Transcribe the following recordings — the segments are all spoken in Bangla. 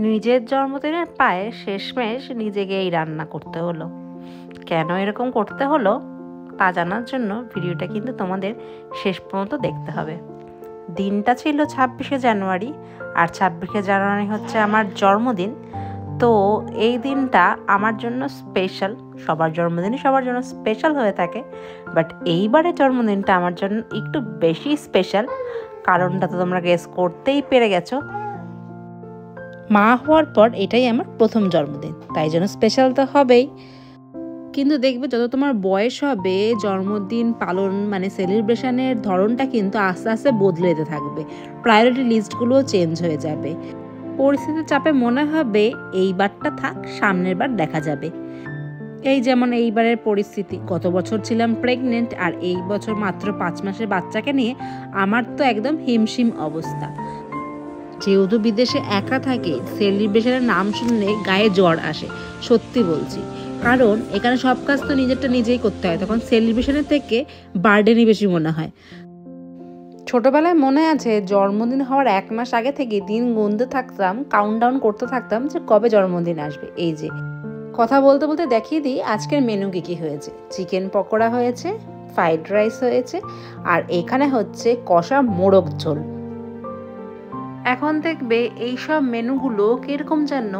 নিজের জন্মদিনের পায়ে শেষমেশ নিজেকেই রান্না করতে হলো। কেন এরকম করতে হলো তা জানার জন্য ভিডিওটা কিন্তু তোমাদের শেষ পর্যন্ত দেখতে হবে। দিনটা ছিল 26শে জানুয়ারি, আর 26শে জানুয়ারি হচ্ছে আমার জন্মদিন। তো এই দিনটা আমার জন্য স্পেশাল। সবার জন্মদিনই সবার জন্য স্পেশাল হয়ে থাকে, বাট এইবারের জন্মদিনটা আমার জন্য একটু বেশি স্পেশাল। কারণটা তো তোমরা গেস করতেই পেরে গেছো। মা হওয়ার পর এটাই আমার প্রথম জন্মদিন, তাই জন্য স্পেশাল তো হবেই। কিন্তু দেখবে যত তোমার বয়স হবে, জন্মদিন পালন মানে সেলিব্রেশনের ধরনটা কিন্তু আস্তে আস্তে বদলে যেতে থাকবে। প্রায়োরিটি লিস্টগুলোও চেঞ্জ হয়ে যাবে। পরিস্থিতির চাপে মনে হবে এইবারটা থাক, সামনের বার দেখা যাবে। এই যেমন এইবারের পরিস্থিতি, গত বছর ছিলাম প্রেগনেন্ট, আর এই বছর মাত্র 5 মাসের বাচ্চাকে নিয়ে আমার তো একদম হিমশিম অবস্থা। যেহেতু বিদেশে একা থাকে, সেলিব্রেশনের নাম শুনলে গায়ে জ্বর আসে, সত্যি বলছি। কারণ এখানে সব কাজ তো নিজেরটা নিজেই করতে হয়, তখন সেলিব্রেশনের থেকে বার্ডেনই বেশি মনে হয়। ছোটবেলায় মনে আছে জন্মদিন হওয়ার 1 মাস আগে থেকে দিন গুনতে থাকতাম, কাউন্টডাউন করতে থাকতাম যে কবে জন্মদিন আসবে। এই যে কথা বলতে বলতে দেখিয়ে দিই আজকের মেনু কী হয়েছে। চিকেন পকোড়া হয়েছে, ফ্রাইড রাইস হয়েছে, আর এখানে হচ্ছে কষা মোরগ ঝোল। এখন দেখবে এইসব মেনুগুলো কিরকম যেন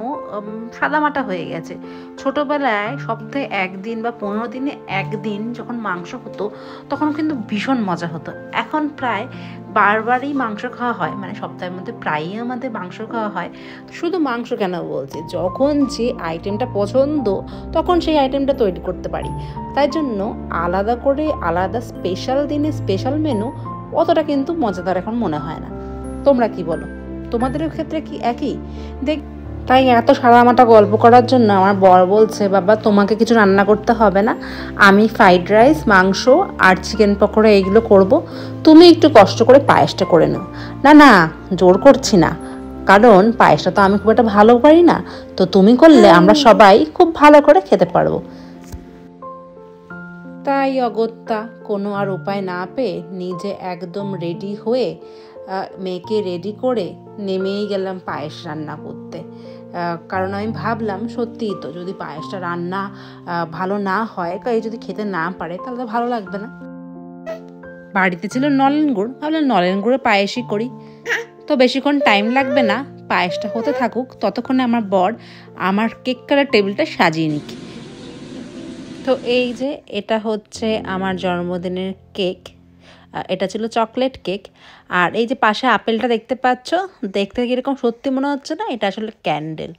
সাদামাটা হয়ে গেছে। ছোটবেলায় সপ্তাহে 1 দিন বা 15 দিনে 1 দিন যখন মাংস হতো, তখন কিন্তু ভীষণ মজা হতো। এখন প্রায় বারবারই মাংস খাওয়া হয়, মানে সপ্তাহের মধ্যে প্রায়ই আমাদের মাংস খাওয়া হয়। শুধু মাংস কেন বলছি, যখন যে আইটেমটা পছন্দ তখন সেই আইটেমটা তৈরি করতে পারি। তাই জন্য আলাদা করে আলাদা স্পেশাল দিনে স্পেশাল মেনু অতটা কিন্তু মজাদার এখন মনে হয় না। তোমরা কি বলো? তোমাদের ক্ষেত্রে কি একই? তাই এত সাদামাটা গল্প করার জন্য আমার বর বলছে, বাবা তোমাকে কিছু রান্না করতে হবে না, আমি ফ্রাইড রাইস, মাংস আর চিকেন পকোড়া এইগুলো করব, তুমি একটু কষ্ট করে পায়েসটা করে নাও। না না, জোর করছি না, কারণ পায়েসটা তো আমি খুব একটা ভালো পারি না, তো তুমি করলে আমরা সবাই খুব ভালো করে খেতে পারবো। তাই অগত্যা কোনো আর উপায় না পেয়ে নিজে একদম রেডি হয়ে মেয়েকে রেডি করে নেমেই গেলাম পায়েস রান্না করতে। কারণ আমি ভাবলাম সত্যিই তো, যদি পায়েসটা রান্না ভালো না হয়, কেউ যদি খেতে না পারে তাহলে তো ভালো লাগবে না। বাড়িতে ছিল নলেন গুড়, ভাবলাম নলেন গুড়ে পায়েসই করি। তো বেশিক্ষণ টাইম লাগবে না, পায়েসটা হতে থাকুক, ততক্ষণে আমার বর আমার কেক কাটার টেবিলটা সাজিয়ে নিক। তো এই যে এটা হচ্ছে আমার জন্মদিনের কেক, এটা ছিল চকলেট কেক। আর এই যে পাশে আপেলটা দেখতে পাচ্ছ, দেখতে কীরকম সত্যি মনে হচ্ছে না? এটা আসলে ক্যান্ডেল।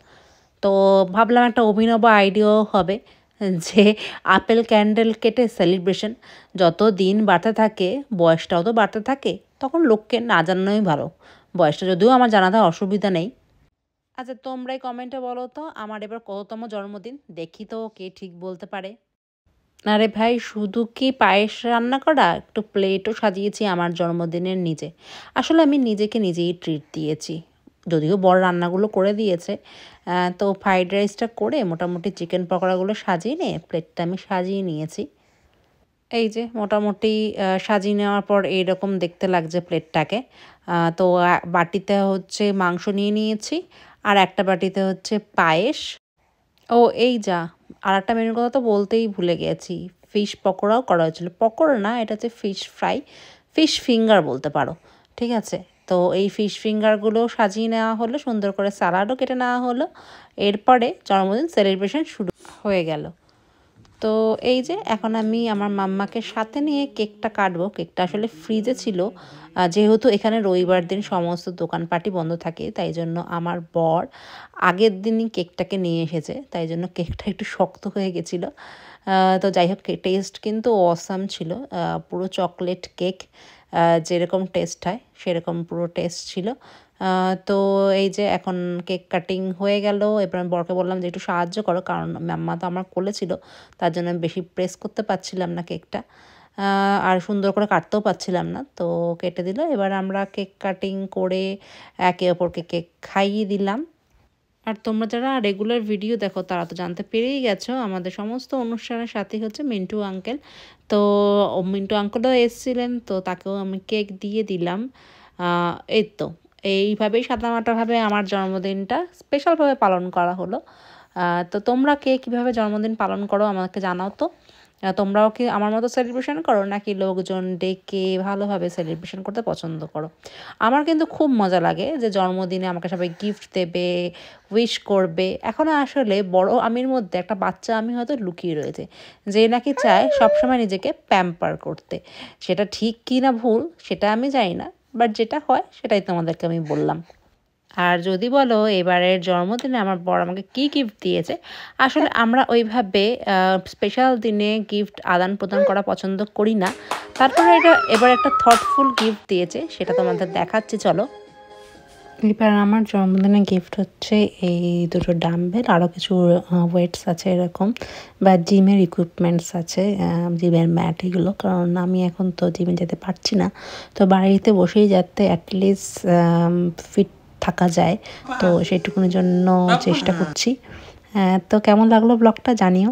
তো ভাবলাম একটা অভিনব আইডিয়াও হবে যে আপেল ক্যান্ডেল কেটে সেলিব্রেশন। যত দিন বাড়তে থাকে বয়সটাও তো বাড়তে থাকে, তখন লোককে না জানানোই ভালো। বয়সটা যদিও আমার জানাতে অসুবিধা নেই। আচ্ছা তোমরাই কমেন্টে বলো তো আমার এবার কততম জন্মদিন, দেখি তো কে ঠিক বলতে পারে। আরে ভাই, শুধু কি পায়েস রান্না করা, একটু প্লেটও সাজিয়েছি আমার জন্মদিনের নিজে। আসলে আমি নিজেকে নিজেই ট্রিট দিয়েছি, যদিও বড় রান্নাগুলো করে দিয়েছে। তো ফ্রাইড রাইসটা করে মোটামুটি চিকেন পকোড়াগুলো সাজিয়ে নিয়ে প্লেটটা আমি সাজিয়ে নিয়েছি। এই যে মোটামুটি সাজিয়ে নেওয়ার পর এইরকম দেখতে লাগছে প্লেটটাকে। তো বাটিতে হচ্ছে মাংস নিয়ে নিয়েছি, আর একটা বাটিতে হচ্ছে পায়েস। ও এই যা, আর একটা মেনুর কথা তো বলতেই ভুলে গেছি, ফিশ পকোড়াও করা হয়েছিল। পকোড়া না, এটা হচ্ছে ফিশ ফ্রাই, ফিশ ফিঙ্গার বলতে পারো। ঠিক আছে, তো এই ফিশ ফিঙ্গারগুলো সাজিয়ে নেওয়া হলো, সুন্দর করে স্যালাডও কেটে নেওয়া হলো। এরপরে জন্মদিন সেলিব্রেশন শুরু হয়ে গেল। তো এই যে এখন আমি আমার মাম্মাকে সাথে নিয়ে কেকটা কাটবো। কেকটা আসলে ফ্রিজে ছিল, যেহেতু এখানে রবিবার দিন সমস্ত দোকানপাটি বন্ধ থাকে, তাই জন্য আমার বর আগের দিনই কেকটাকে নিয়ে এসেছে, তাই জন্য কেকটা একটু শক্ত হয়ে গেছিলো। তো যাই হোক, টেস্ট কিন্তু অসাম ছিল। পুরো চকলেট কেক যেরকম টেস্ট হয় সেরকম পুরো টেস্ট ছিল। তো এই যে এখন কেক কাটিং হয়ে গেল। এবার আমি বরকে বললাম যে একটু সাহায্য করো, কারণ মাম্মা তো আমার কোলে ছিল, তার জন্য আমি বেশি প্রেস করতে পারছিলাম না কেকটা, আর সুন্দর করে কাটতেও পারছিলাম না। তো কেটে দিল। এবার আমরা কেক কাটিং করে একে অপরকে কেক খাইয়ে দিলাম। আর তোমরা যারা রেগুলার ভিডিও দেখো তারা তো জানতে পেরেই গেছো আমাদের সমস্ত অনুষ্ঠানের সাথে হচ্ছে মিন্টু আঙ্কেল। তো মিন্টু আঙ্কেলও এসেছিলেন, তো তাকেও আমি কেক দিয়ে দিলাম। এই তো এইভাবেই সাদামাটাভাবে আমার জন্মদিনটা স্পেশালভাবে পালন করা হলো। তো তোমরা কে কীভাবে জন্মদিন পালন করো আমাকে জানাও তো। তোমরাও কি আমার মতো সেলিব্রেশন করো নাকি লোকজন ডেকে ভালোভাবে সেলিব্রেশন করতে পছন্দ করো? আমার কিন্তু খুব মজা লাগে যে জন্মদিনে আমাকে সবাই গিফট দেবে, উইশ করবে। এখন আসলে বড় আমির মধ্যে একটা বাচ্চা আমি হয়তো লুকিয়ে রয়েছে, যে নাকি চায় সবসময় নিজেকে প্যাম্পার করতে। সেটা ঠিক কি না ভুল সেটা আমি জানি না, বাট যেটা হয় সেটাই তোমাদেরকে আমি বললাম। আর যদি বলো এবারের জন্মদিনে আমার বর আমাকে কী গিফট দিয়েছে, আসলে আমরা ওইভাবে স্পেশাল দিনে গিফট আদান প্রদান করা পছন্দ করি না। তারপরে এবার একটা থটফুল গিফট দিয়েছে, সেটা তোমাদের দেখাচ্ছি চলো। এবার আমার জন্মদিনে গিফট হচ্ছে এই দুটো ডাম্বেল, আরও কিছু ওয়েটস আছে এরকম, বা জিমের ইকুইপমেন্টস আছে, জিমের ম্যাট এগুলো। কারণ আমি এখন তো জিমে যেতে পারছি না, তো বাড়িতে বসেই যাতে অ্যাটলিস্ট ফিট থাকা যায়, তো সেইটুকুনের জন্য চেষ্টা করছি। তো কেমন লাগলো ব্লগটা জানিও।